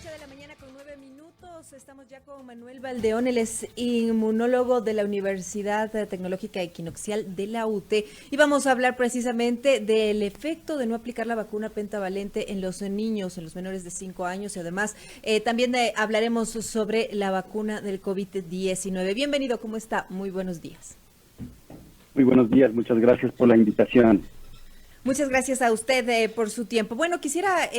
8 de la mañana con 9 minutos. Estamos ya con Manuel Valdeón, él es inmunólogo de la Universidad Tecnológica Equinoccial de la UTE, y vamos a hablar precisamente del efecto de no aplicar la vacuna pentavalente en los niños, en los menores de 5 años, y además también hablaremos sobre la vacuna del COVID-19. Bienvenido, ¿cómo está? Muy buenos días. Muy buenos días, muchas gracias por la invitación. Muchas gracias a usted por su tiempo. Bueno, quisiera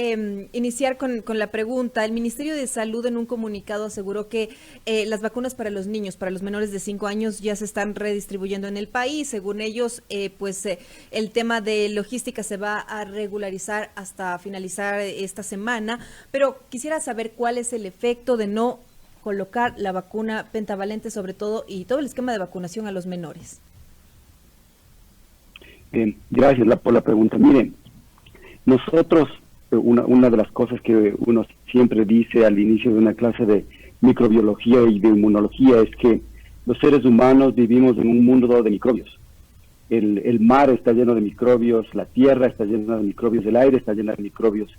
iniciar con la pregunta. El Ministerio de Salud en un comunicado aseguró que las vacunas para los niños, para los menores de 5 años, ya se están redistribuyendo en el país. Según ellos, el tema de logística se va a regularizar hasta finalizar esta semana, pero quisiera saber cuál es el efecto de no colocar la vacuna pentavalente, sobre todo, y todo el esquema de vacunación a los menores. Gracias por la pregunta. Miren, nosotros, una de las cosas que uno siempre dice al inicio de una clase de microbiología y de inmunología es que los seres humanos vivimos en un mundo de microbios. El mar está lleno de microbios, la tierra está llena de microbios, el aire está lleno de microbios.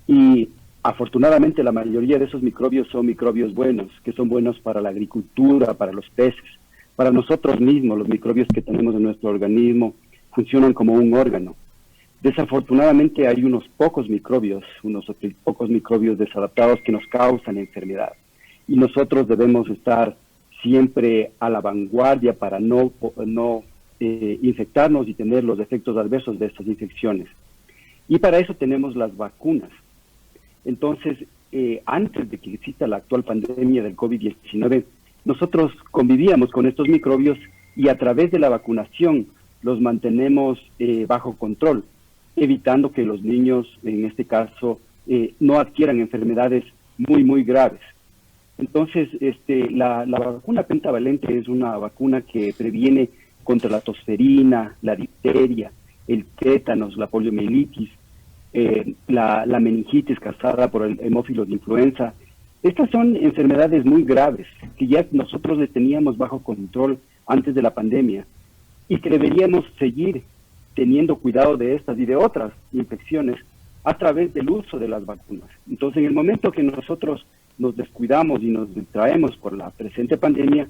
Y afortunadamente la mayoría de esos microbios son microbios buenos, que son buenos para la agricultura, para los peces, para nosotros mismos. Los microbios que tenemos en nuestro organismo funcionan como un órgano. Desafortunadamente hay unos pocos microbios desadaptados que nos causan enfermedad. Y nosotros debemos estar siempre a la vanguardia para no infectarnos y tener los efectos adversos de estas infecciones. Y para eso tenemos las vacunas. Entonces, antes de que exista la actual pandemia del COVID-19, nosotros convivíamos con estos microbios y a través de la vacunación los mantenemos bajo control, evitando que los niños, en este caso, no adquieran enfermedades muy graves. Entonces, la vacuna pentavalente es una vacuna que previene contra la tosferina, la difteria, el tétanos, la poliomielitis, la meningitis causada por el hemófilos de influenza. Estas son enfermedades muy graves que ya nosotros les teníamos bajo control antes de la pandemia, y que deberíamos seguir teniendo cuidado de estas y de otras infecciones a través del uso de las vacunas. Entonces, en el momento que nosotros nos descuidamos y nos distraemos por la presente pandemia,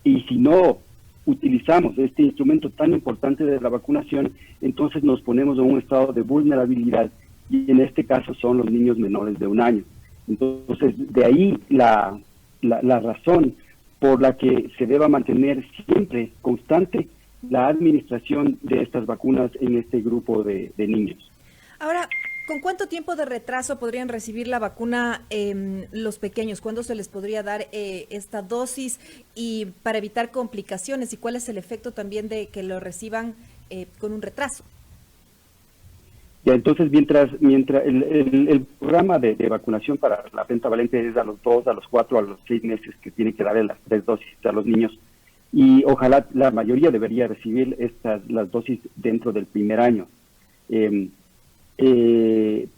y si no utilizamos este instrumento tan importante de la vacunación, entonces nos ponemos en un estado de vulnerabilidad, y en este caso son los niños menores de 1 año. Entonces, de ahí la razón por la que se deba mantener siempre constante la administración de estas vacunas en este grupo de niños. Ahora, ¿con cuánto tiempo de retraso podrían recibir la vacuna los pequeños? ¿Cuándo se les podría dar esta dosis, y para evitar complicaciones? ¿Y cuál es el efecto también de que lo reciban con un retraso? Ya, entonces, mientras el programa de vacunación para la pentavalente es a los 2, a los 4, a los 6 meses que tiene que darle las 3 dosis a los niños, y ojalá la mayoría debería recibir las dosis dentro del primer año.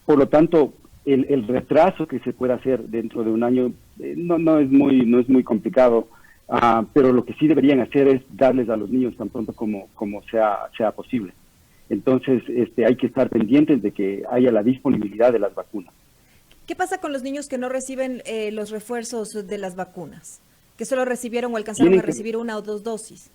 Por lo tanto, el retraso que se puede hacer dentro de 1 año no es muy complicado, pero lo que sí deberían hacer es darles a los niños tan pronto como sea posible. Entonces, hay que estar pendientes de que haya la disponibilidad de las vacunas. ¿Qué pasa con los niños que no reciben los refuerzos de las vacunas? Que solo recibieron o alcanzaron a recibir 1 o 2 dosis.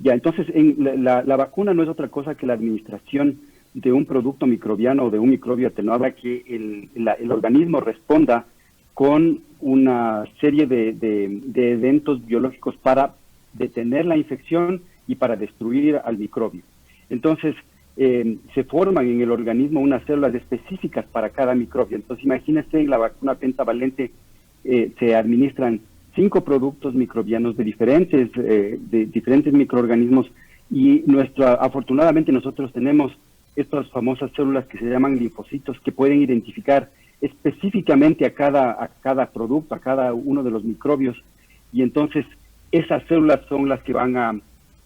Ya, entonces la vacuna no es otra cosa que la administración de un producto microbiano o de un microbio atenuado, que el organismo responda con una serie de eventos biológicos para detener la infección y para destruir al microbio. Entonces, se forman en el organismo unas células específicas para cada microbio. Entonces, imagínense, en la vacuna pentavalente se administran 5 productos microbianos de diferentes microorganismos, y afortunadamente nosotros tenemos estas famosas células que se llaman linfocitos, que pueden identificar específicamente a cada producto, a cada uno de los microbios, y entonces esas células son las que van a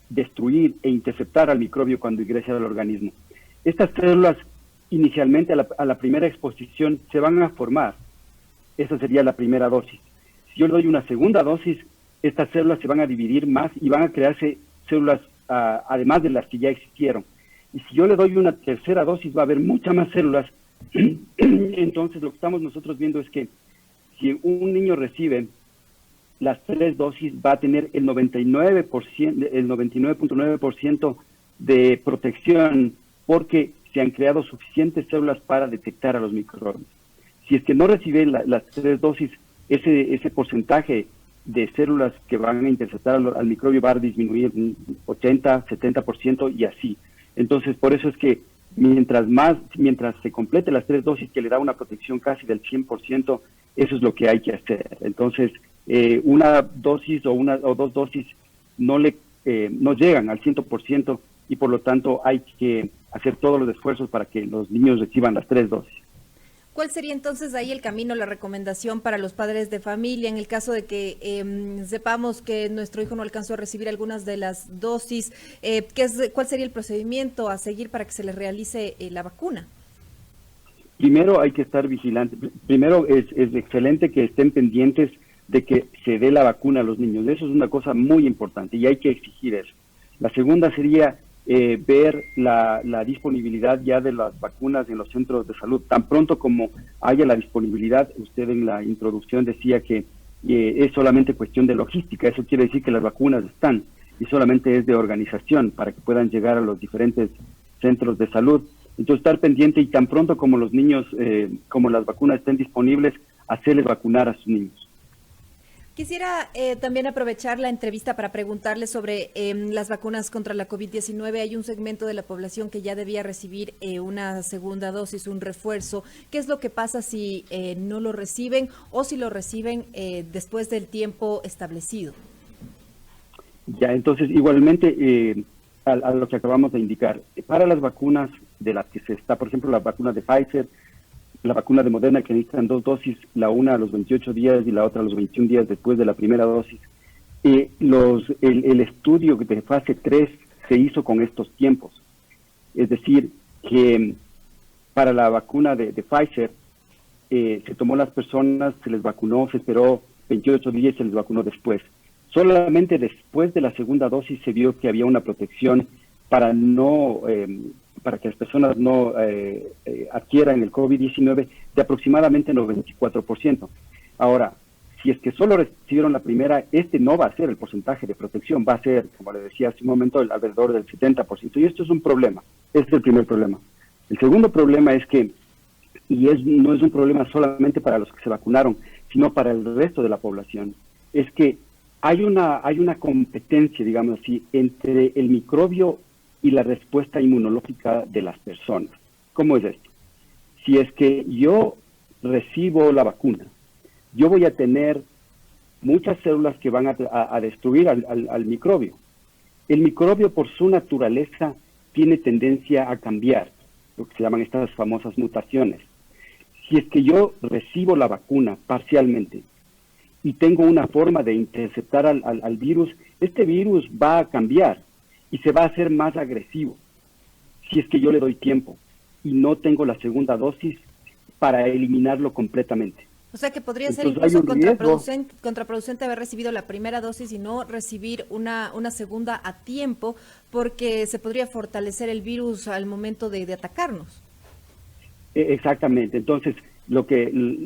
destruir e interceptar al microbio cuando ingrese al organismo. Estas células inicialmente a la primera exposición se van a formar. Esa sería la primera dosis. Si yo le doy una segunda dosis, estas células se van a dividir más y van a crearse células además de las que ya existieron. Y si yo le doy una tercera dosis, va a haber muchas más células Entonces, lo que estamos nosotros viendo es que si un niño recibe las 3 dosis, va a tener el 99%, el 99.9% de protección, porque se han creado suficientes células para detectar a los microbios. Si es que no recibe las 3 dosis, ese porcentaje de células que van a interceptar al microbio va a disminuir un 80, 70% y así. Entonces, por eso es que mientras se complete las 3 dosis, que le da una protección casi del 100%, eso es lo que hay que hacer. Entonces, una dosis o 2 dosis no llegan al 100%, y por lo tanto hay que hacer todos los esfuerzos para que los niños reciban las 3 dosis. ¿Cuál sería entonces ahí el camino, la recomendación para los padres de familia en el caso de que sepamos que nuestro hijo no alcanzó a recibir algunas de las dosis? ¿Cuál sería el procedimiento a seguir para que se le realice la vacuna? Primero hay que estar vigilantes. Primero es excelente que estén pendientes de que se dé la vacuna a los niños. Eso es una cosa muy importante y hay que exigir eso. La segunda sería ver la disponibilidad ya de las vacunas en los centros de salud. Tan pronto como haya la disponibilidad, usted en la introducción decía que es solamente cuestión de logística. Eso quiere decir que las vacunas están, y solamente es de organización para que puedan llegar a los diferentes centros de salud. Entonces, estar pendiente, y tan pronto como los niños, como las vacunas estén disponibles, hacerles vacunar a sus niños. Quisiera también aprovechar la entrevista para preguntarle sobre las vacunas contra la COVID-19. Hay un segmento de la población que ya debía recibir una segunda dosis, un refuerzo. ¿Qué es lo que pasa si no lo reciben o si lo reciben después del tiempo establecido? Ya, entonces, igualmente, a lo que acabamos de indicar, para las vacunas de las que se está, por ejemplo, la vacuna de Pfizer, la vacuna de Moderna, que necesitan 2 dosis, la una a los 28 días y la otra a los 21 días después de la primera dosis. El estudio de fase 3 se hizo con estos tiempos. Es decir, que para la vacuna de Pfizer, se tomó las personas, se les vacunó, se esperó 28 días y se les vacunó después. Solamente después de la segunda dosis se vio que había una protección para que las personas no adquieran el COVID-19 de aproximadamente 94%. Ahora, si es que solo recibieron la primera, no va a ser el porcentaje de protección, va a ser, como le decía hace un momento, alrededor del 70%. Y esto es un problema. Este es el primer problema. El segundo problema es que, no es un problema solamente para los que se vacunaron, sino para el resto de la población, es que hay una competencia, digamos así, entre el microbio y la respuesta inmunológica de las personas. ¿Cómo es esto? Si es que yo recibo la vacuna, yo voy a tener muchas células que van a destruir al microbio. El microbio, por su naturaleza, tiene tendencia a cambiar, lo que se llaman estas famosas mutaciones. Si es que yo recibo la vacuna parcialmente y tengo una forma de interceptar al virus, este virus va a cambiar y se va a hacer más agresivo si es que yo le doy tiempo y no tengo la segunda dosis para eliminarlo completamente. O sea que podría ser incluso contraproducente haber recibido la primera dosis y no recibir una segunda a tiempo, porque se podría fortalecer el virus al momento de atacarnos. Exactamente. Entonces,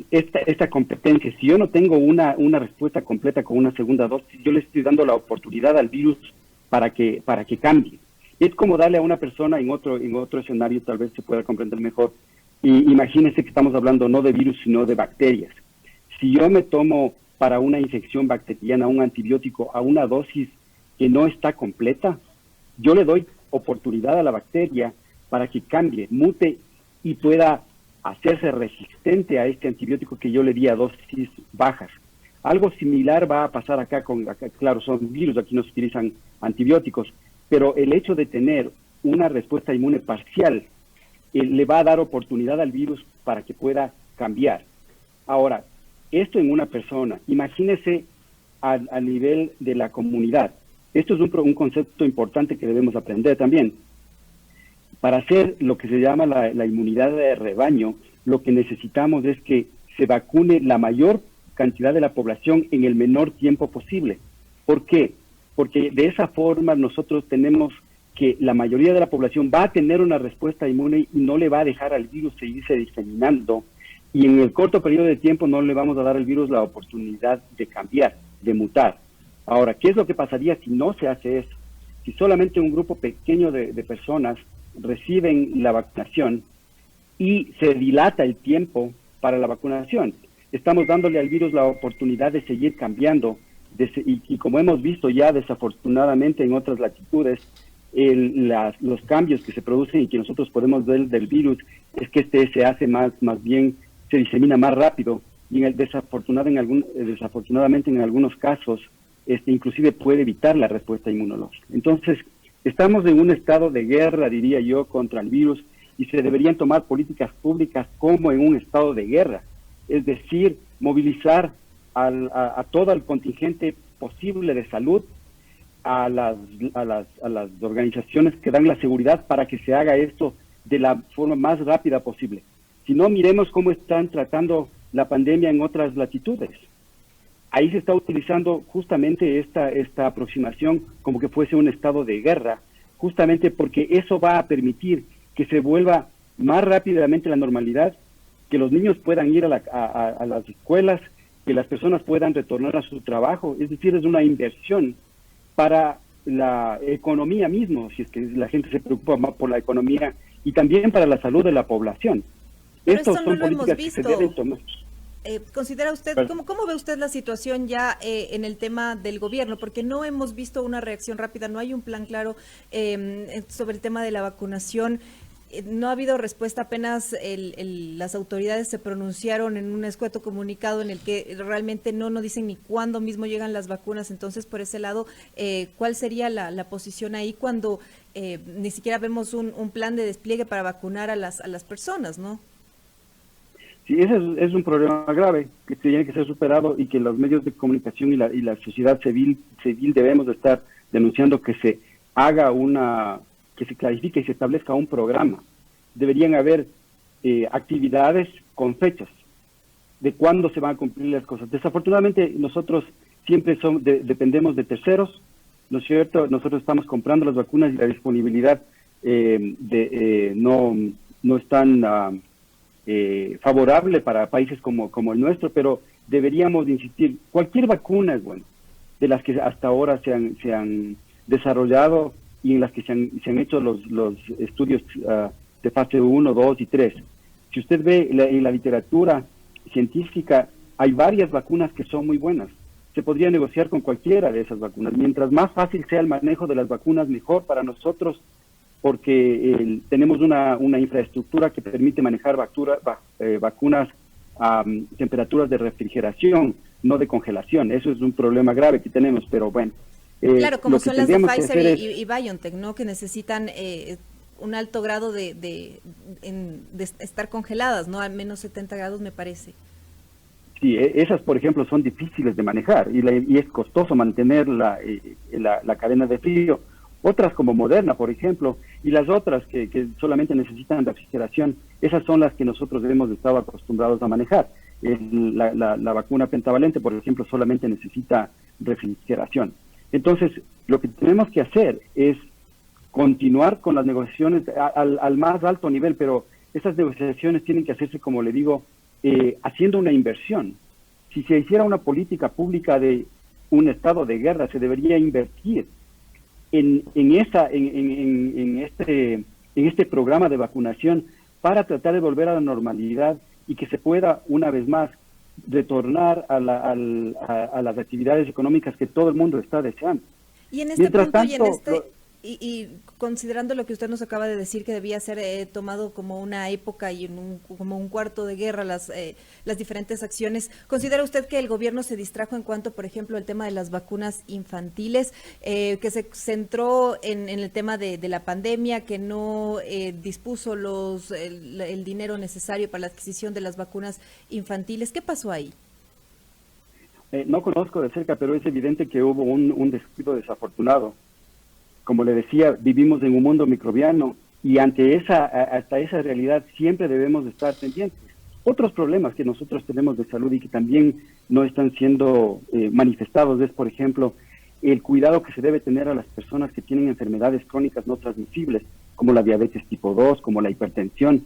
esta competencia, si yo no tengo una respuesta completa con una segunda dosis, yo le estoy dando la oportunidad al virus para que cambie. Es como darle a una persona en otro escenario, tal vez se pueda comprender mejor. Y imagínense que estamos hablando no de virus, sino de bacterias. Si yo me tomo para una infección bacteriana un antibiótico a una dosis que no está completa, yo le doy oportunidad a la bacteria para que cambie, mute y pueda hacerse resistente a este antibiótico que yo le di a dosis bajas. Algo similar va a pasar acá claro, son virus, aquí no se utilizan antibióticos, pero el hecho de tener una respuesta inmune parcial le va a dar oportunidad al virus para que pueda cambiar. Ahora, esto en una persona, imagínese a nivel de la comunidad. Esto es un concepto importante que debemos aprender también. Para hacer lo que se llama la inmunidad de rebaño, lo que necesitamos es que se vacune la mayor cantidad de la población en el menor tiempo posible. ¿Por qué? Porque de esa forma nosotros tenemos que la mayoría de la población va a tener una respuesta inmune y no le va a dejar al virus seguirse diseminando, y en el corto periodo de tiempo no le vamos a dar al virus la oportunidad de cambiar, de mutar. Ahora, ¿qué es lo que pasaría si no se hace eso? Si solamente un grupo pequeño de personas reciben la vacunación y se dilata el tiempo para la vacunación, estamos dándole al virus la oportunidad de seguir cambiando, y como hemos visto ya desafortunadamente en otras latitudes, los cambios que se producen y que nosotros podemos ver del virus es que se hace más bien, se disemina más rápido, y desafortunadamente en algunos casos inclusive puede evitar la respuesta inmunológica. Entonces, estamos en un estado de guerra, diría yo, contra el virus, y se deberían tomar políticas públicas como en un estado de guerra, es decir, movilizar a todo el contingente posible de salud, a las organizaciones que dan la seguridad para que se haga esto de la forma más rápida posible. Si no, miremos cómo están tratando la pandemia en otras latitudes. Ahí se está utilizando justamente esta aproximación como que fuese un estado de guerra, justamente porque eso va a permitir que se vuelva más rápidamente la normalidad, que los niños puedan ir a las escuelas, que las personas puedan retornar a su trabajo. Es decir, es una inversión para la economía mismo, si es que la gente se preocupa más por la economía, y también para la salud de la población. Pero esto no lo hemos visto. Que se deben tomar. ¿Considera usted, cómo ve usted la situación ya en el tema del gobierno? Porque no hemos visto una reacción rápida, no hay un plan claro sobre el tema de la vacunación. No ha habido respuesta, apenas las autoridades se pronunciaron en un escueto comunicado en el que realmente no dicen ni cuándo mismo llegan las vacunas. Entonces, por ese lado, ¿cuál sería la posición ahí cuando ni siquiera vemos un plan de despliegue para vacunar a las personas, no? Sí, ese es un problema grave que tiene que ser superado, y que los medios de comunicación y la sociedad civil debemos de estar denunciando que se haga que se clarifique y se establezca un programa. Deberían haber actividades con fechas de cuándo se van a cumplir las cosas. Desafortunadamente nosotros siempre dependemos de terceros, ¿no es cierto? Nosotros estamos comprando las vacunas y la disponibilidad no es tan favorable para países como el nuestro, pero deberíamos insistir. Cualquier vacuna es buena, de las que hasta ahora se han desarrollado y en las que se han hecho los estudios de fase 1, 2 y 3. Si usted ve en la literatura científica, hay varias vacunas que son muy buenas. Se podría negociar con cualquiera de esas vacunas. Mientras más fácil sea el manejo de las vacunas, mejor para nosotros, porque tenemos una infraestructura que permite manejar vacunas a temperaturas de refrigeración, no de congelación. Eso es un problema grave que tenemos, pero bueno. Claro, como son las de Pfizer y BioNTech, ¿no? Que necesitan un alto grado de estar congeladas, ¿no? Al menos 70 grados, me parece. Sí, esas, por ejemplo, son difíciles de manejar y es costoso mantener la cadena de frío. Otras como Moderna, por ejemplo, y las otras que solamente necesitan refrigeración, esas son las que nosotros hemos estado acostumbrados a manejar. La vacuna pentavalente, por ejemplo, solamente necesita refrigeración. Entonces, lo que tenemos que hacer es continuar con las negociaciones al más alto nivel, pero esas negociaciones tienen que hacerse, como le digo, haciendo una inversión. Si se hiciera una política pública de un estado de guerra, se debería invertir en este programa de vacunación para tratar de volver a la normalidad y que se pueda una vez más retornar a las actividades económicas que todo el mundo está deseando. Y en este punto y considerando lo que usted nos acaba de decir, que debía ser tomado como una época y como un cuarto de guerra las diferentes acciones, ¿considera usted que el gobierno se distrajo en cuanto, por ejemplo, al tema de las vacunas infantiles, que se centró en el tema de la pandemia, que no dispuso el dinero necesario para la adquisición de las vacunas infantiles? ¿Qué pasó ahí? No conozco de cerca, pero es evidente que hubo un descuido desafortunado. Como le decía, vivimos en un mundo microbiano y hasta esa realidad siempre debemos de estar pendientes. Otros problemas que nosotros tenemos de salud y que también no están siendo manifestados es, por ejemplo, el cuidado que se debe tener a las personas que tienen enfermedades crónicas no transmisibles, como la diabetes tipo 2, como la hipertensión.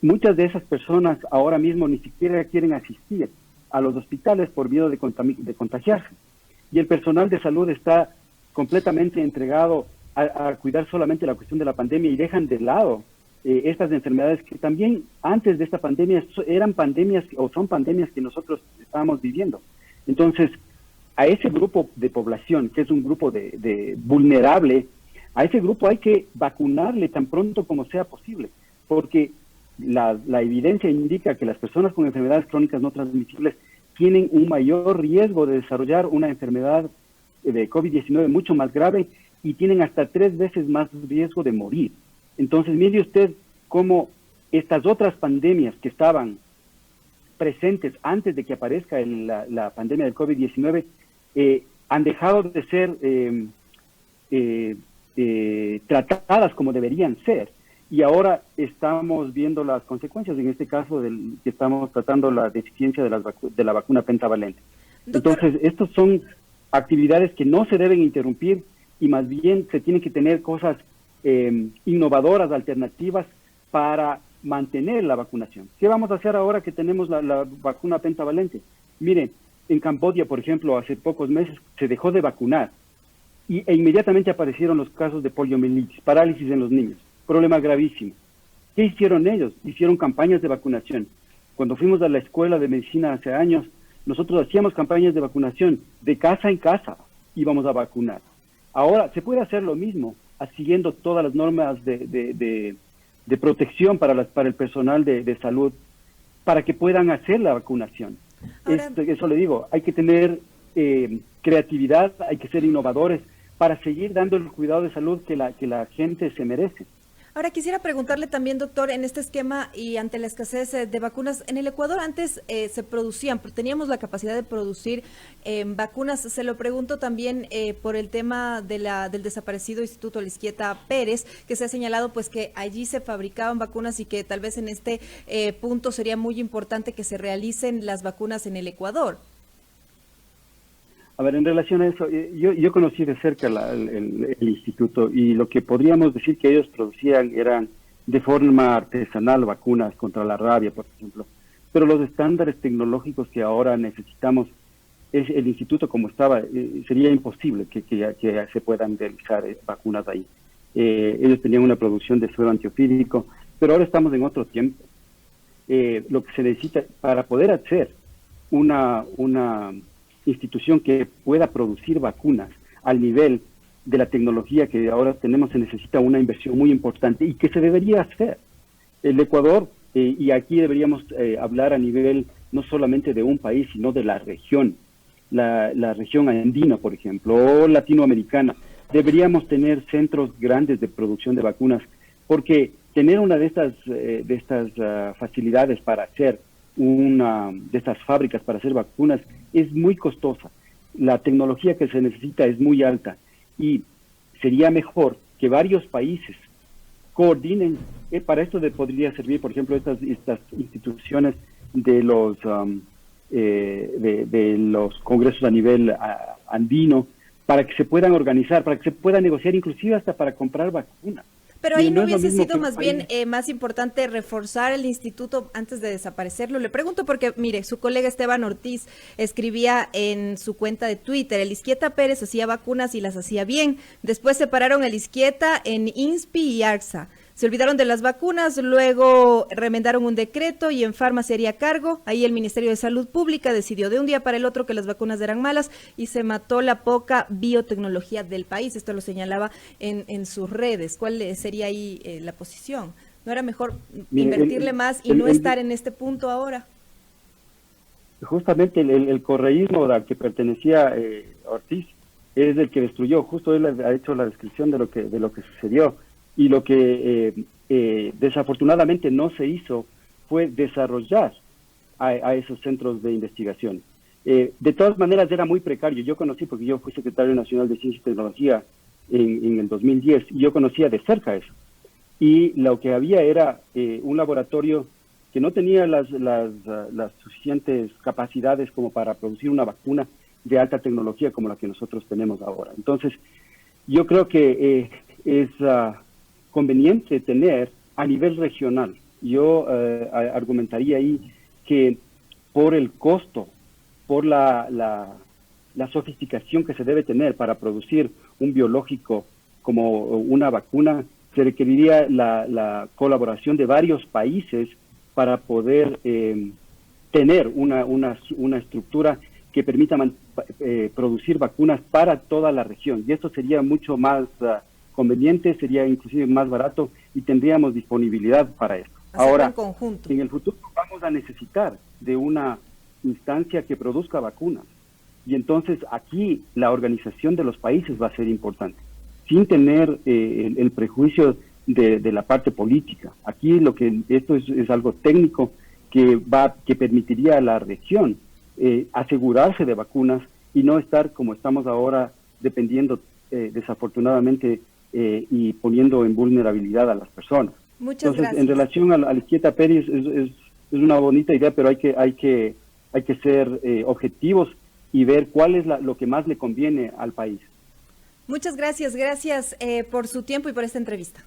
Muchas de esas personas ahora mismo ni siquiera quieren asistir a los hospitales por miedo de contagiarse. Y el personal de salud está completamente entregado a cuidar solamente la cuestión de la pandemia y dejan de lado estas enfermedades que también antes de esta pandemia eran pandemias o son pandemias que nosotros estábamos viviendo. Entonces, a ese grupo de población, que es un grupo de vulnerable, a ese grupo hay que vacunarle tan pronto como sea posible, porque la evidencia indica que las personas con enfermedades crónicas no transmisibles tienen un mayor riesgo de desarrollar una enfermedad de COVID-19 mucho más grave y tienen hasta 3 veces más riesgo de morir. Entonces, mire usted cómo estas otras pandemias que estaban presentes antes de que aparezca la pandemia del COVID-19 han dejado de ser tratadas como deberían ser. Y ahora estamos viendo las consecuencias, en este caso que estamos tratando la deficiencia de la vacuna pentavalente. Doctor. Entonces, estos son actividades que no se deben interrumpir y más bien se tienen que tener cosas innovadoras, alternativas para mantener la vacunación. ¿Qué vamos a hacer ahora que tenemos la vacuna pentavalente? Miren, en Camboya, por ejemplo, hace pocos meses se dejó de vacunar e inmediatamente aparecieron los casos de poliomielitis, parálisis en los niños, problema gravísimo. ¿Qué hicieron ellos? Hicieron campañas de vacunación. Cuando fuimos a la escuela de medicina hace años, nosotros hacíamos campañas de vacunación, de casa en casa íbamos a vacunar. Ahora se puede hacer lo mismo, siguiendo todas las normas de protección para el personal de salud, para que puedan hacer la vacunación. Ahora, Eso le digo, hay que tener creatividad, hay que ser innovadores para seguir dando el cuidado de salud que la gente se merece. Ahora quisiera preguntarle también, doctor, en este esquema y ante la escasez de vacunas, en el Ecuador antes se producían, teníamos la capacidad de producir vacunas. Se lo pregunto también por el tema del desaparecido Instituto Lisquieta Pérez, que se ha señalado pues que allí se fabricaban vacunas y que tal vez en este punto sería muy importante que se realicen las vacunas en el Ecuador. A ver, en relación a eso, yo conocí de cerca el instituto y lo que podríamos decir que ellos producían eran de forma artesanal vacunas contra la rabia, por ejemplo. Pero los estándares tecnológicos que ahora necesitamos, el instituto como estaba, sería imposible que se puedan realizar vacunas ahí. Ellos tenían una producción de suero antiofídico, pero ahora estamos en otro tiempo. Lo que se necesita para poder hacer una institución que pueda producir vacunas al nivel de la tecnología que ahora tenemos, se necesita una inversión muy importante y que se debería hacer. El Ecuador, y aquí deberíamos hablar a nivel no solamente de un país, sino de la región, la región andina, por ejemplo, o latinoamericana, deberíamos tener centros grandes de producción de vacunas, porque tener una de estas facilidades para hacer una de estas fábricas para hacer vacunas es muy costosa. La tecnología que se necesita es muy alta y sería mejor que varios países coordinen. Para esto podría servir, por ejemplo, estas instituciones de los congresos a nivel andino, para que se puedan organizar, para que se pueda negociar, inclusive hasta para comprar vacunas. Pero ahí no hubiese sido más bien más importante reforzar el instituto antes de desaparecerlo. Le pregunto porque, mire, su colega Esteban Ortiz escribía en su cuenta de Twitter, el Lisquieta Pérez hacía vacunas y las hacía bien. Después separaron el Lisquieta en INSPI y ARSA. Se olvidaron de las vacunas, luego remendaron un decreto y en Farma se haría cargo. Ahí el Ministerio de Salud Pública decidió de un día para el otro que las vacunas eran malas y se mató la poca biotecnología del país. Esto lo señalaba en sus redes. ¿Cuál sería ahí la posición? ¿No era mejor invertirle más y no estar en este punto ahora? Justamente el correísmo al que pertenecía Ortiz es el que destruyó. Justo él ha hecho la descripción de lo que sucedió. Y lo que desafortunadamente no se hizo fue desarrollar a esos centros de investigación. De todas maneras era muy precario. Yo conocí, porque yo fui secretario nacional de Ciencia y Tecnología en el 2010, y yo conocía de cerca eso. Y lo que había era un laboratorio que no tenía las suficientes capacidades como para producir una vacuna, de alta tecnología como la que nosotros tenemos ahora. Entonces, yo creo que es conveniente tener a nivel regional. Yo argumentaría ahí que por el costo, por la sofisticación que se debe tener para producir un biológico como una vacuna, se requeriría la colaboración de varios países para poder tener una estructura que permita producir vacunas para toda la región. Y esto sería mucho más conveniente, sería inclusive más barato y tendríamos disponibilidad para esto. Ahora, en el futuro vamos a necesitar de una instancia que produzca vacunas. Y entonces aquí la organización de los países va a ser importante, sin tener el prejuicio de la parte política. Aquí esto es algo técnico que permitiría a la región asegurarse de vacunas y no estar como estamos ahora dependiendo desafortunadamente y poniendo en vulnerabilidad a las personas. Muchas gracias. En relación a la Izquierda Pérez es una bonita idea, pero hay que ser objetivos y ver cuál es lo que más le conviene al país. Muchas gracias por su tiempo y por esta entrevista.